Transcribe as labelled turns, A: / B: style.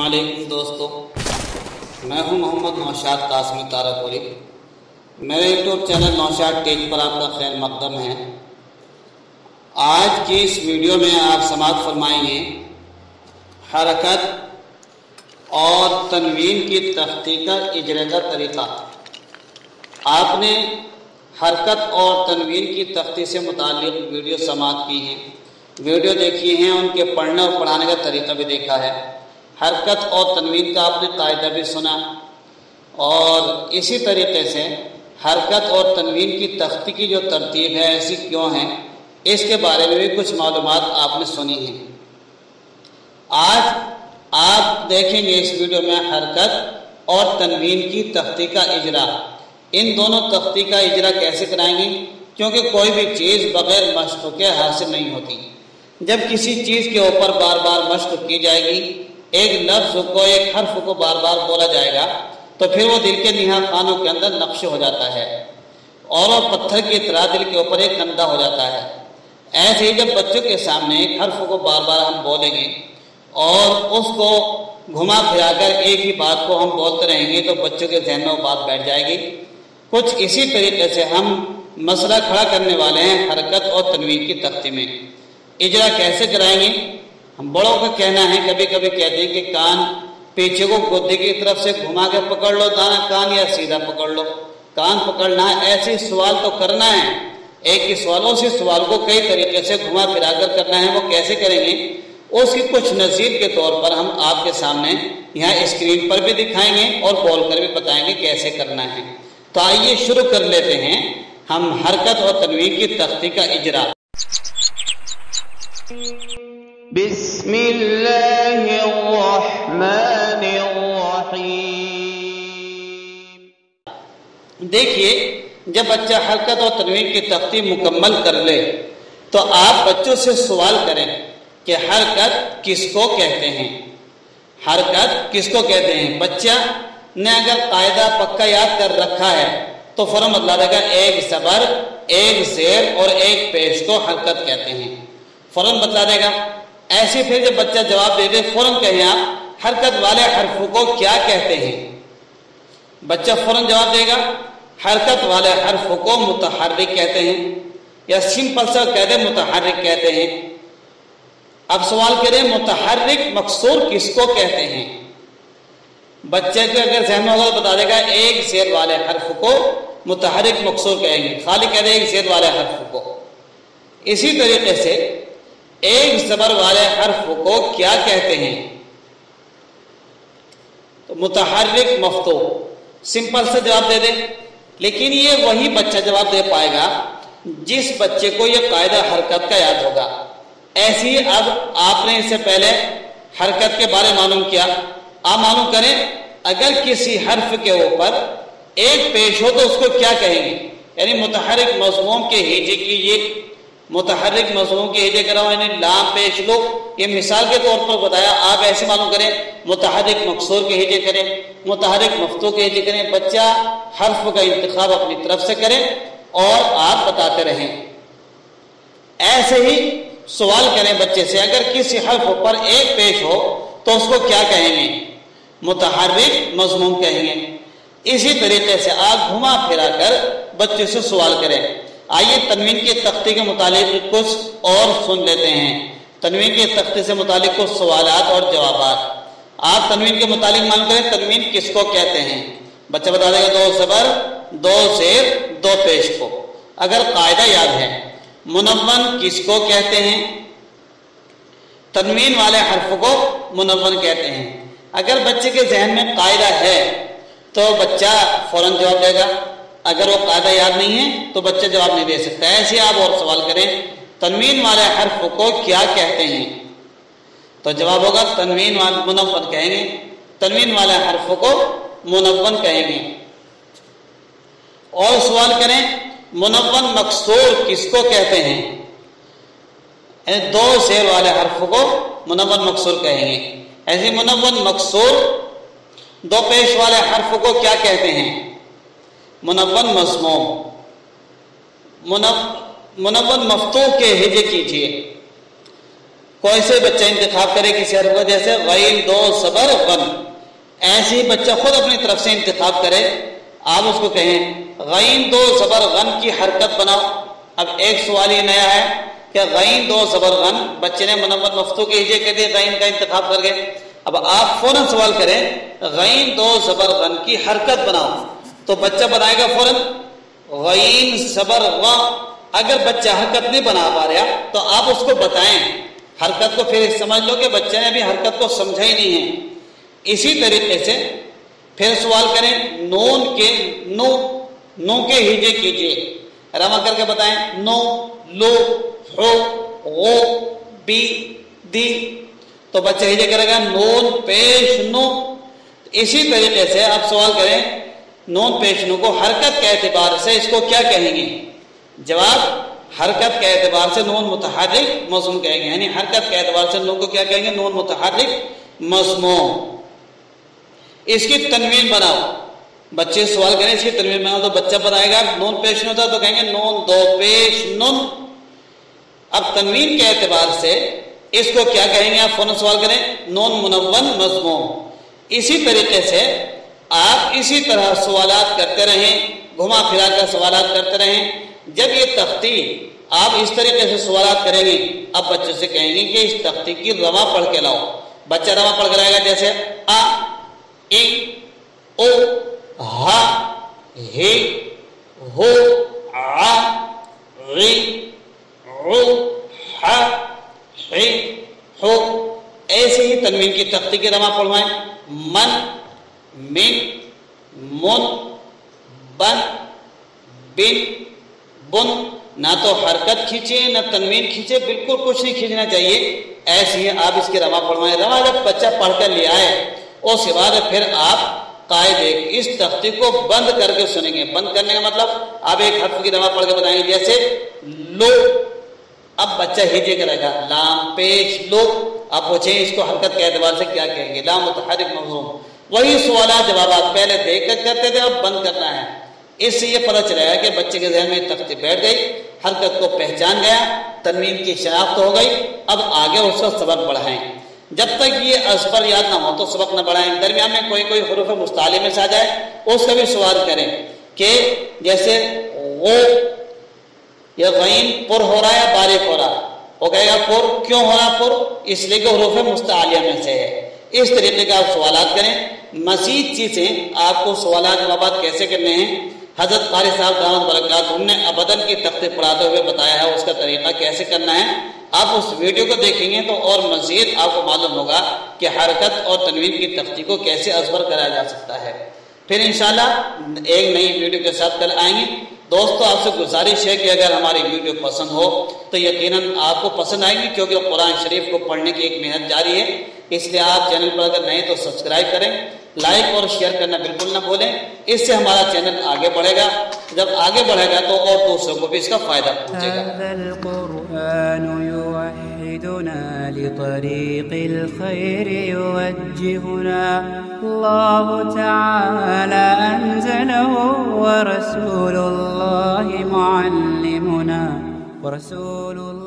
A: علیکم دوستو، میں ہوں محمد نوشاد قاسمی تارپوری۔ میرے یوٹیوب چینل نوشاد ٹیک پر آپ کا خیر مقدم ہے۔ آج کی اس ویڈیو میں آپ سماعت فرمائیں گے حرکت اور تنوین کی تختی کا اجرا کا طریقہ۔ آپ نے حرکت اور تنوین کی تختی سے متعلق ویڈیو سماعت کی ہیں، ویڈیو دیکھی ہیں، ان کے پڑھنے اور پڑھانے کا طریقہ بھی دیکھا ہے۔ حرکت اور تنوین کا آپ نے قاعدہ بھی سنا، اور اسی طریقے سے حرکت اور تنوین کی تختی کی جو ترتیب ہے ایسی کیوں ہے، اس کے بارے میں بھی کچھ معلومات آپ نے سنی ہیں۔ آج آپ دیکھیں گے اس ویڈیو میں حرکت اور تنوین کی تختی کا اجرا۔ ان دونوں تختی کا اجرا کیسے کرائیں گے، کیونکہ کوئی بھی چیز بغیر مشق کے حاصل نہیں ہوتی۔ جب کسی چیز کے اوپر بار بار مشق کی جائے گی، ایک لفظ کو، ایک حرف کو بار بار بولا جائے گا، تو پھر وہ دل کے نہا خانوں کے اندر نقش ہو جاتا ہے، اور وہ پتھر کی طرح دل کے اوپر ایک کندہ ہو جاتا ہے۔ ایسے ہی جب بچوں کے سامنے ایک حرف کو بار بار ہم بولیں گے اور اس کو گھما پھرا کر ایک ہی بات کو ہم بولتے رہیں گے، تو بچوں کے ذہن میں وہ بات بیٹھ جائے گی۔ کچھ اسی طریقے سے ہم مسئلہ کھڑا کرنے والے ہیں حرکت اور تنوین کی تختی میں۔ اجرا کیسے کرائیں گے؟ ہم بڑوں کا کہنا ہے، کبھی کبھی کہتے ہیں کہ کان پیچھے کو گودے کی طرف سے گھما کے پکڑ لو دانا کان، یا سیدھا پکڑ لو کان پکڑنا ہے۔ ایسے سوال تو کرنا ہے، ایک ہی سوالوں سے سوال کو کئی طریقے سے گھما پھرا کر کرنا ہے۔ وہ کیسے کریں گے، اس کی کچھ نظیر کے طور پر ہم آپ کے سامنے یہاں اسکرین پر بھی دکھائیں گے اور بول کر بھی بتائیں گے کیسے کرنا ہے۔ تو آئیے شروع کر لیتے ہیں ہم حرکت اور تنوین کی تختی کا اجرا۔
B: بسم اللہ الرحمن الرحیم۔
A: دیکھیے، جب بچہ حرکت اور تنوین کی تختی مکمل کر لے تو آپ بچوں سے سوال کریں کہ حرکت کس کو کہتے ہیں، حرکت کس کو کہتے ہیں۔ بچہ نے اگر قاعدہ پکا یاد کر رکھا ہے تو فوراً بتلا دے گا ایک زبر، ایک زیر اور ایک پیش کو حرکت کہتے ہیں، فوراً بتلا دے گا۔ ایسے پھر جب بچہ جواب دے دے، فوراً کہیں آپ حرکت والے حرف کو کیا کہتے ہیں۔ بچہ فوراً جواب دے گا حرکت والے حرف کو متحرک کہتے ہیں، یا سمپل سا کہہ دے متحرک کہتے ہیں۔ اب سوال کریں متحرک مکسور کس کو کہتے ہیں۔ بچے کو اگر ذہن میں ہوگا تو بتا دے گا ایک زیر والے حرف کو متحرک مکسور کہیں گے، خالی کہہ دے ایک زیر والے حرف کو۔ اسی طریقے سے ایک زبر والے حرف کو کیا کہتے ہیں، تو متحرک مفتوح، سمپل سے جواب دے دیں۔ لیکن یہ وہی بچہ جواب دے پائے گا جس بچے کو یہ قاعدہ حرکت کا یاد ہوگا۔ ایسے ہی اب آپ نے اس سے پہلے حرکت کے بارے معلوم کیا، آپ معلوم کریں اگر کسی حرف کے اوپر ایک پیش ہو تو اس کو کیا کہیں گے، یعنی متحرک مضموم کے ہیجے کی، یہ متحرک مضموم کے ہیجے کراؤ، یعنی لام پیش لو، یہ مثال کے طور پر بتایا۔ آپ ایسے معلوم کریں متحرک مکسور کے ہیجے کریں، متحرک مفتوح کے ہیجے کریں۔ بچہ حرف کا انتخاب اپنی طرف سے کریں اور آپ بتاتے رہیں۔ ایسے ہی سوال کریں بچے سے اگر کسی حرف پر ایک پیش ہو تو اس کو کیا کہیں گے، متحرک مضموم کہیں گے۔ اسی طریقے سے آپ گھما پھرا کر بچے سے سوال کریں۔ آئیے تنوین کی تختی کے متعلق کچھ اور سن لیتے ہیں۔ تنوین کی تختی سے متعلق کچھ سوالات اور جوابات۔ آپ تنوین کے متعلق معلوم کریں تنوین کس کو کہتے ہیں۔ بچہ بتا دے گا دو زبر، دو زیر، دو پیش کو۔ اگر قاعدہ یاد ہے، منون کس کو کہتے ہیں، تنوین والے حرف کو منون کہتے ہیں۔ اگر بچے کے ذہن میں قاعدہ ہے تو بچہ فوراً جواب دے گا، اگر وہ قاعدہ یاد نہیں ہے تو بچہ جواب نہیں دے سکتا۔ ایسے آپ اور سوال کریں تنوین والے حرف کو کیا کہتے ہیں، تو جواب ہوگا تنوین والے منون کہیں گے، تنوین والے حرف کو منون کہیں گے۔ اور سوال کریں منون مکسور کس کو کہتے ہیں، یعنی دو زیر والے حرف کو منون مکسور کہیں گے۔ ایسے منون مکسور دو پیش والے حرف کو کیا کہتے ہیں، منون مضموم۔ منون مفتوح کے ہجے کیجئے، کوئی سے بچہ انتخاب کرے کسی حرف کا، جیسے غین دو زبر غن، ایسے ہی بچہ خود اپنی طرف سے انتخاب کرے. آپ اس کو کہیں غین دو زبر غن کی حرکت بناؤ. اب ایک سوال یہ نیا ہے کہ غین دو زبر غن، بچے نے منون مفتوح کے ہجے کے لیے غین کا انتخاب کر گئے. اب آپ فوراً سوال کریں غین دو زبر غن کی حرکت بناؤ، تو بچہ بنائے گا فوراً غین زبر غ. اگر بچہ حرکت نہیں بنا پا رہا تو آپ اس کو بتائیں حرکت کو، پھر سمجھ لو کہ بچے نے ابھی حرکت کو سمجھا ہی نہیں ہے. اسی طریقے سے پھر سوال کریں نون کے نو کے ہجے کیجئے، رما کر کے بتائیں نو لو ہو غو بی دی، تو بچہ ہجے کرے گا نون پیش نو. اسی طریقے سے آپ سوال کریں نون پیش نو کو حرکت کے اعتبار سے اس کو کیا کہیں گے؟ جواب حرکت کے اعتبار سے نون متحرک مضموم کہیں گے، یعنی حرکت کے اعتبار سے نون کو کیا کہیں گے؟ نون متحرک مضموم. اس کی تنوین بناؤ، بچے سوال کریں اس کی تنوین بناؤ، تو بچہ بنائے گا نون پیش نو تھا تو کہیں گے نون دو پیش نون. اب تنوین کے اعتبار سے اس کو کیا کہیں گے؟ آپ فوراً سوال کریں نون منون مضموم. اسی طریقے سے آپ اسی طرح سوالات کرتے رہیں، گھما پھرا کر سوالات کرتے رہیں. جب یہ تختی آپ اس طریقے سے سوالات کریں گے، اب بچے سے کہیں گے کہ اس تختی کی رواں پڑھ کے لاؤ. بچہ رواں پڑھ کر آئے گا، جیسے آ ای او ہا ہی ہو آ غی عو ہا ہی ہو. ایسے ہی تنوین کی تختی کی رواں پڑھوائیں من من من بن بن بن. نہ تو حرکت کھینچے نہ تنوین کھینچے، بالکل کچھ نہیں کھینچنا چاہیے. ایسے ہی آپ اس کی رواں پڑھوائیں. رواں جب بچہ پڑھ کر لے آئے اس کے بعد پھر آپ قاعدے اس تختی کو بند کر کے سنیں گے. بند کرنے کا مطلب آپ ایک حرف کی رواں پڑھ کے بتائیں گے، جیسے لو. اب بچہ ہجے کرے گا لام پیش لو. آپ پوچھیں اس کو حرکت کے اعتبار سے کیا کہیں گے؟ لام متحرک مضموم. وہی سوالات جوابات پہلے دیکھ کر کرتے تھے، اب بند کرنا ہے. اس سے یہ پتہ چلے گا کہ بچے کے ذہن میں تختی بیٹھ گئی، حرکت کو پہچان گیا، تنوین کی شناخت ہو گئی. اب آگے اس کا سبق بڑھائیں. جب تک یہ ازبر یاد نہ ہو تو سبق نہ بڑھائیں. درمیان میں کوئی حروف مستعلی میں سے آ جائے اس کا بھی سوال کریں کہ جیسے وہ یہ غین پر ہو رہا ہے یا باریک ہو رہا، وہ کہے گا پر. کیوں ہو رہا پر؟ اس لیے کہ حروف مستعلیہ میں سے ہے. اس طریقے کا آپ سوالات کریں. مزید چیزیں آپ کو سوالات جوابات کیسے کرنے ہیں حضرت قاری صاحب دامت برکات ہم نے ابدن کی تختی پڑھاتے ہوئے بتایا ہے، اس کا طریقہ کیسے کرنا ہے. آپ اس ویڈیو کو دیکھیں گے تو اور مزید آپ کو معلوم ہوگا کہ حرکت اور تنوین کی تختی کو کیسے ازبر کرایا جا سکتا ہے. پھر انشاءاللہ ایک نئی ویڈیو کے ساتھ کل آئیں گے. دوستو آپ سے گزارش ہے کہ اگر ہماری ویڈیو پسند ہو تو یقیناً آپ کو پسند آئے گی، کیونکہ قرآن شریف کو پڑھنے کی ایک محنت جاری ہے. اس لیے آپ چینل پر اگر نہیں تو سبسکرائب کریں، لائک اور شیئر کرنا بالکل نہ بھولیں. اس سے ہمارا چینل آگے بڑھے گا. جب آگے بڑھے گا تو اور دوسروں کو بھی اس کا فائدہ پہنچے گا.
C: لطريق الخير يوجهنا الله تعالى أنزله ورسول الله معلمنا ورسول الله